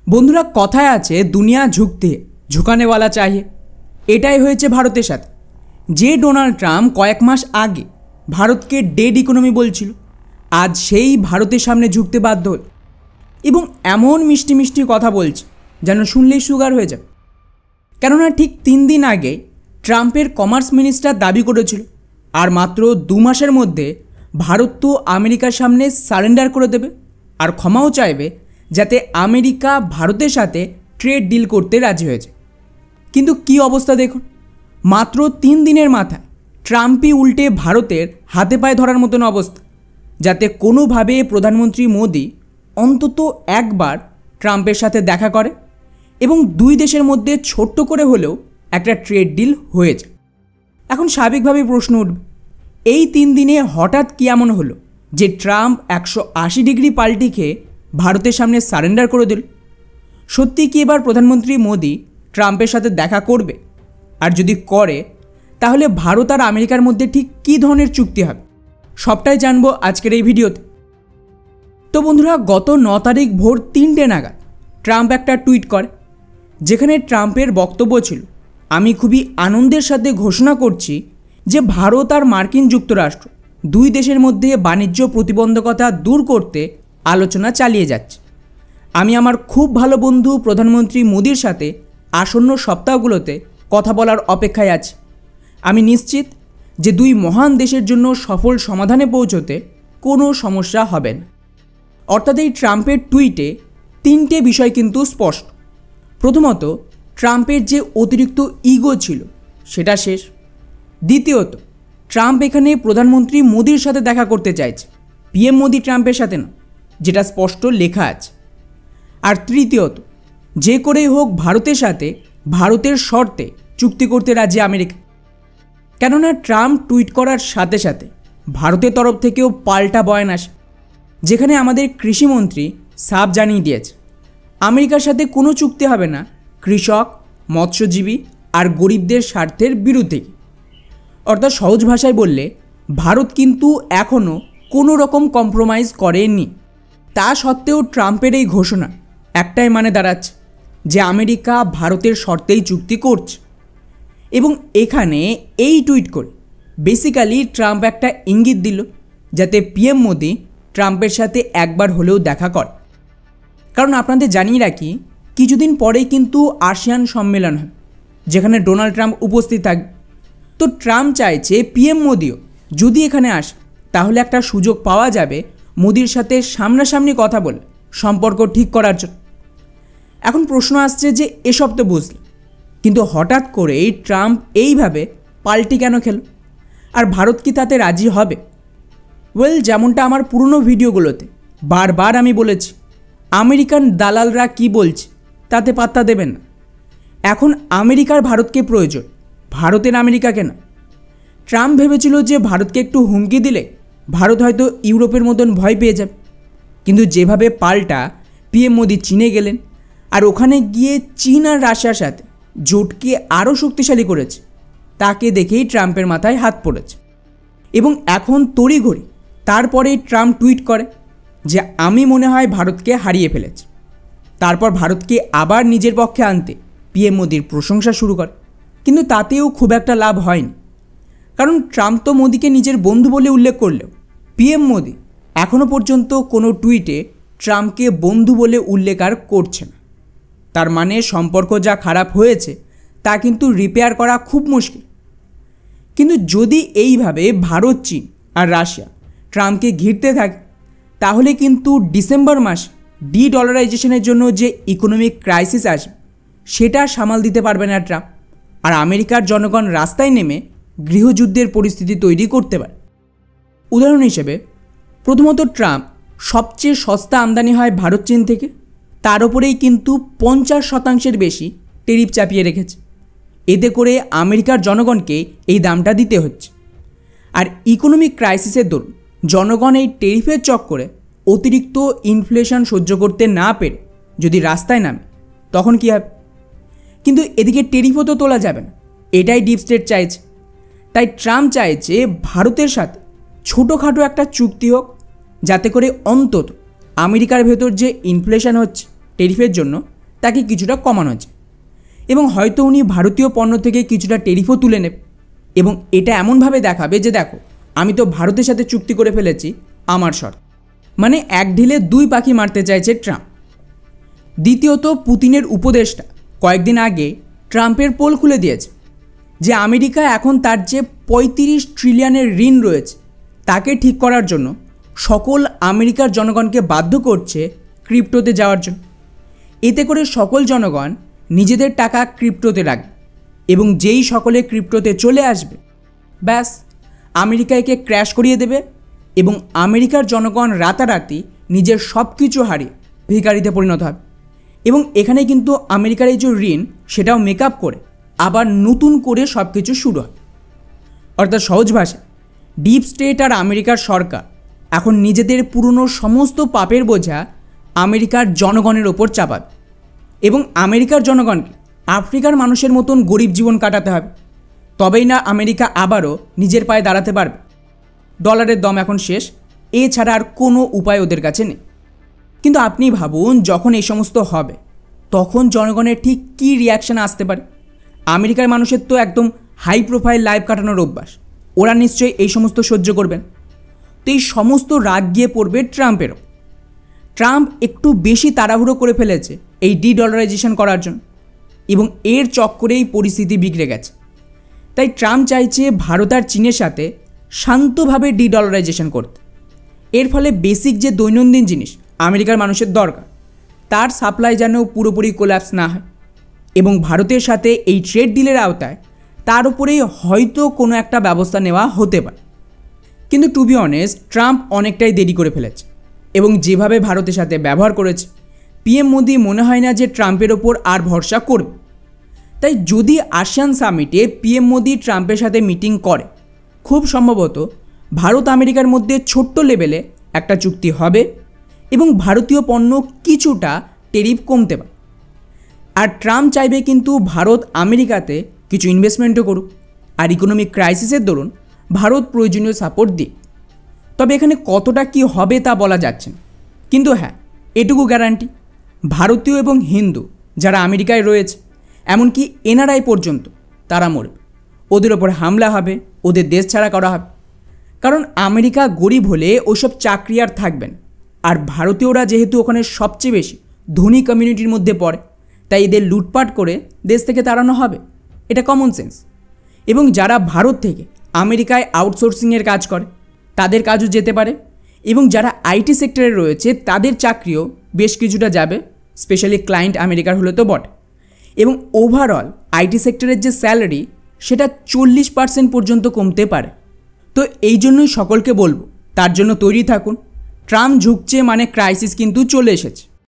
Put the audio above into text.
বন্ধুরা, কথায় আছে দুনিয়া ঝুঁকতে ঝুঁকানে वाला चाहिए। এটাই হয়েছে ভারতের সাথে। যে ডোনাল্ড ট্রাম্প কয়েক মাস আগে ভারতকে ডেড ইকোনমি বলছিল, আজ সেই ভারতের সামনে ঝুঁকতে বাধ্য হল এবং এমন মিষ্টি মিষ্টি কথা বলছে যেন শুনলেই সুগার হয়ে যাবে। কেননা ঠিক 3 দিন আগে ট্রাম্পের কমার্স মিনিস্টার দাবি করেছিল আর মাত্র 2 মাসের মধ্যে ভারত তো আমেরিকার সামনে সারেন্ডার করে দেবে আর ক্ষমাও চাইবে যাতে আমেরিকা ভারতের সাথে ট্রেড ডিল করতে রাজি হয়েছে। কিন্তু কি অবস্থা দেখুন, মাত্র 3 দিনের মাথায় ট্রাম্পই উল্টে ভারতের হাতে পায়ে ধরার মতন অবস্থা, যাতে কোনোভাবে প্রধানমন্ত্রী মোদি অন্তত একবার ট্রাম্পের সাথে দেখা করে এবং 2 দেশের মধ্যে ছোট্ট করে হলেও একটা ট্রেড ডিল হয়েছে। এখন স্বাভাবিকভাবেই প্রশ্ন উঠবে, এই 3 দিনে হঠাৎ কী এমন হলো যে ট্রাম্প 180 ডিগ্রি পাল্টি খেয়ে ভারতের সামনে সারেন্ডার করে দিল? সত্যি কি এবার প্রধানমন্ত্রী মোদি ট্রাম্পের সাথে দেখা করবে? আর যদি করে তাহলে ভারত আর আমেরিকার মধ্যে ঠিক কী ধরনের চুক্তি হবে? সবটাই জানবো আজকের এই ভিডিওতে। তো বন্ধুরা, গত 9 তারিখ ভোর 3টে নাগাদ ট্রাম্প একটা টুইট করে, যেখানে ট্রাম্পের বক্তব্য ছিল, আমি খুবই আনন্দের সাথে ঘোষণা করছি যে ভারত আর মার্কিন যুক্তরাষ্ট্র 2 দেশের মধ্যে বাণিজ্য প্রতিবন্ধকতা দূর করতে আলোচনা চালিয়ে যাচ্ছে। আমি আমার খুব ভালো বন্ধু প্রধানমন্ত্রী মোদির সাথে আসন্ন সপ্তাহগুলোতে কথা বলার অপেক্ষায় আছি। আমি নিশ্চিত যে 2 মহান দেশের জন্য সফল সমাধানে পৌঁছতে কোনো সমস্যা হবে না। অর্থাৎ এই ট্রাম্পের টুইটে 3টে বিষয় কিন্তু স্পষ্ট। প্রথমত, ট্রাম্পের যে অতিরিক্ত ইগো ছিল সেটা শেষ। দ্বিতীয়ত, ট্রাম্প এখানে প্রধানমন্ত্রী মোদির সাথে দেখা করতে চাইছে, পিএম মোদি ট্রাম্পের সাথে না, যেটা স্পষ্ট লেখা আছে। আর তৃতীয়ত, যে করেই হোক ভারতের সাথে ভারতের শর্তে চুক্তি করতে রাজি আমেরিকা। কেননা ট্রাম্প টুইট করার সাথে সাথে ভারতের তরফ থেকেও পাল্টা বয়ান আসে, যেখানে আমাদের কৃষিমন্ত্রী সাফ জানিয়ে দিয়েছে আমেরিকার সাথে কোনো চুক্তি হবে না কৃষক, মৎস্যজীবী আর গরিবদের স্বার্থের বিরুদ্ধে। অর্থাৎ সহজ ভাষায় বললে, ভারত কিন্তু এখনও কোনো রকম কম্প্রোমাইজ করেনি। তা সত্ত্বেও ট্রাম্পের এই ঘোষণা একটাই মানে দাঁড়াচ্ছে যে আমেরিকা ভারতের শর্তেই চুক্তি করছে। এবং এখানে এই টুইট করে বেসিক্যালি ট্রাম্প একটা ইঙ্গিত দিল যাতে পিএম মোদি ট্রাম্পের সাথে একবার হলেও দেখা করে। কারণ আপনাদের জানিয়ে রাখি, কিছুদিন পরেই কিন্তু আসিয়ান সম্মেলন হয়, যেখানে ডোনাল্ড ট্রাম্প উপস্থিত থাকবে। তো ট্রাম্প চাইছে পিএম মোদিও যদি এখানে আসে তাহলে একটা সুযোগ পাওয়া যাবে মোদির সাথে সামনাসামনি কথা বলে সম্পর্ক ঠিক করার জন্য। এখন প্রশ্ন আসছে যে এসব তো বুঝলে, কিন্তু হঠাৎ করেই ট্রাম্প এইভাবে পাল্টি কেন খেল? আর ভারত কি তাতে রাজি হবে? যেমনটা আমার পুরনো ভিডিওগুলোতে বারবার আমি বলেছি, আমেরিকান দালালরা কি বলছে তাতে পাত্তা দেবেন না। এখন আমেরিকার ভারতকে প্রয়োজন, ভারতের আমেরিকাকে না। ট্রাম্প ভেবেছিল যে ভারতকে একটু হুমকি দিলে ভারত হয়তো ইউরোপের মতন ভয় পেয়ে যাবে, কিন্তু যেভাবে পাল্টা পিএম মোদি চীনে গেলেন আর ওখানে গিয়ে চীন আর রাশিয়ার সাথে জোটকে আরও শক্তিশালী করেছে, তাকে দেখেই ট্রাম্পের মাথায় হাত পড়েছে। এবং এখন তড়িঘড়ি তারপরেই ট্রাম্প টুইট করে যে আমি মনে হয় ভারতকে হারিয়ে ফেলেছি। তারপর ভারতকে আবার নিজের পক্ষে আনতে পিএম মোদির প্রশংসা শুরু করে, কিন্তু তাতেও খুব একটা লাভ হয়নি। কারণ ট্রাম্প তো মোদিকে নিজের বন্ধু বলে উল্লেখ করলেও পিএম মোদি এখনও পর্যন্ত কোনো টুইটে ট্রাম্পকে বন্ধু বলে উল্লেখ আর করছে না। তার মানে সম্পর্ক যা খারাপ হয়েছে তা কিন্তু রিপেয়ার করা খুব মুশকিল। কিন্তু যদি এইভাবে ভারত, চীন আর রাশিয়া ট্রাম্পকে ঘিরতে থাকে তাহলে কিন্তু ডিসেম্বর মাসে ডলারাইজেশনের জন্য যে ইকোনমিক ক্রাইসিস আসবে সেটা সামাল দিতে পারবে না ট্রাম্প, আর আমেরিকার জনগণ রাস্তায় নেমে গৃহযুদ্ধের পরিস্থিতি তৈরি করতে পারে। উদাহরণ হিসেবে, প্রথমত ট্রাম্প সবচেয়ে সস্তা আমদানি হয় ভারত চীন থেকে, তার উপরেই কিন্তু 50% বেশি ট্যারিফ চাপিয়ে রেখেছে। এতে করে আমেরিকার জনগণকে এই দামটা দিতে হচ্ছে। আর ইকোনমিক ক্রাইসিসের দরুন জনগণ এই ট্যারিফের চক্করে অতিরিক্ত ইনফ্লেশন সহ্য করতে না পেরে যদি রাস্তায় নামে তখন কী হবে? কিন্তু এদিকে ট্যারিফও তো তোলা যাবে না, এটাই ডিপ স্টেট চাইছে। তাই ট্রাম্প চাইছে ভারতের সাথে ছোটোখাটো একটা চুক্তি হোক, যাতে করে অন্তত আমেরিকার ভেতর যে ইনফ্লেশন হচ্ছে ট্যারিফের জন্য তাকে কিছুটা কমানো যায় এবং হয়তো উনি ভারতীয় পণ্য থেকে কিছুটা ট্যারিফও তুলে নেবে এবং এটা এমনভাবে দেখাবে যে দেখো আমি তো ভারতের সাথে চুক্তি করে ফেলেছি আমার শর্ত। মানে এক ঢিলে দুই পাখি মারতে চাইছে ট্রাম্প। দ্বিতীয়ত, পুতিনের উপদেষ্টা কয়েকদিন আগে ট্রাম্পের পোল খুলে দিয়েছে যে আমেরিকা এখন তার যে ৩৫ ট্রিলিয়নের ঋণ রয়েছে তাকে ঠিক করার জন্য সকল আমেরিকার জনগণকে বাধ্য করছে ক্রিপ্টোতে যাওয়ার জন্য। এতে করে সকল জনগণ নিজেদের টাকা ক্রিপ্টোতে রাখবে এবং যেই সকলে ক্রিপ্টোতে চলে আসবে ব্যাস আমেরিকা একে ক্র্যাশ করিয়ে দেবে এবং আমেরিকার জনগণ রাতারাতি নিজের সব কিছু হারিয়ে ভিখারিতে পরিণত হবে এবং এখানে কিন্তু আমেরিকার এই যে ঋণ সেটাও মেকআপ করে আবার নতুন করে সব কিছু শুরু হয়। অর্থাৎ সহজ ভাষায় ডিপ স্টেট আর আমেরিকার সরকার এখন নিজেদের পুরনো সমস্ত পাপের বোঝা আমেরিকার জনগণের ওপর চাপাবে এবং আমেরিকার জনগণকে আফ্রিকার মানুষের মতন গরিব জীবন কাটাতে হবে, তবেই না আমেরিকা আবারও নিজের পায়ে দাঁড়াতে পারবে। ডলারের দম এখন শেষ, এছাড়া আর কোনো উপায় ওদের কাছে নেই। কিন্তু আপনি ভাবুন যখন এই সমস্ত হবে তখন জনগণের ঠিক কী রিয়াকশান আসতে পারে। আমেরিকার মানুষের তো একদম হাই প্রোফাইল লাইফ কাটানোর অভ্যাস, ওরা নিশ্চয়ই এই সমস্ত সহ্য করবেন। তো এই সমস্ত রাগ গিয়ে পড়বে ট্রাম্পেরও। ট্রাম্প একটু বেশি তাড়াহুড়ো করে ফেলেছে এই ডলারাইজেশন করার জন্য এবং এর চক্করেই পরিস্থিতি বিগড়ে গেছে। তাই ট্রাম্প চাইছে ভারত আর চীনের সাথে শান্তভাবে ডলারাইজেশন করতে। এর ফলে বেসিক যে দৈনন্দিন জিনিস আমেরিকার মানুষের দরকার তার সাপ্লাই যেন পুরোপুরি কোল্যাপস না হয় এবং ভারতের সাথে এই ট্রেড ডিলের আওতায় তার উপরেই হয়তো কোনো একটা ব্যবস্থা নেওয়া হতে পারে। কিন্তু টু বি অনেস্ট ট্রাম্প অনেকটাই দেরি করে ফেলেছে এবং যেভাবে ভারতের সাথে ব্যবহার করেছে পিএম মোদি মনে হয় না যে ট্রাম্পের ওপর আর ভরসা করবে। তাই যদি আসিয়ান সামিটে পিএম মোদি ট্রাম্পের সাথে মিটিং করে খুব সম্ভবত ভারত আমেরিকার মধ্যে ছোট্ট লেভেলে একটা চুক্তি হবে এবং ভারতীয় পণ্য কিছুটা ট্যারিফ কমতে পারে। আর ট্রাম্প চাইবে কিন্তু ভারত আমেরিকাতে কিছু ইনভেস্টমেন্টও করুক আর ইকোনমিক ক্রাইসিসের দরুন ভারত প্রয়োজনীয় সাপোর্ট দিক। তবে এখানে কতটা কি হবে তা বলা যাচ্ছে না, কিন্তু হ্যাঁ এটুকু গ্যারান্টি ভারতীয় এবং হিন্দু যারা আমেরিকায় রয়েছে এমনকি এনআরআই পর্যন্ত তারা মরবে, ওদের ওপর হামলা হবে, ওদের দেশ ছাড়া করা হবে। কারণ আমেরিকা গরিব হলে ওইসব চাকরি আর থাকবেন, আর ভারতীয়রা যেহেতু ওখানে সবচেয়ে বেশি ধনী কমিউনিটির মধ্যে পড়ে তাই এদের লুটপাট করে দেশ থেকে তাড়ানো হবে, এটা কমন সেন্স। এবং যারা ভারত থেকে আমেরিকায় আউটসোর্সিংয়ের কাজ করে তাদের কাজও যেতে পারে এবং যারা আইটি সেক্টরে রয়েছে তাদের চাকরিও বেশ কিছুটা যাবে, স্পেশালি ক্লায়েন্ট আমেরিকার হলে তো বটে। এবং ওভারঅল আইটি সেক্টরের যে স্যালারি সেটা 40% পর্যন্ত কমতে পারে। তো এই জন্যই সকলকে বলবো তার জন্য তৈরি থাকুন। ট্রাম্প ঝুঁকছে মানে ক্রাইসিস কিন্তু চলে এসেছে।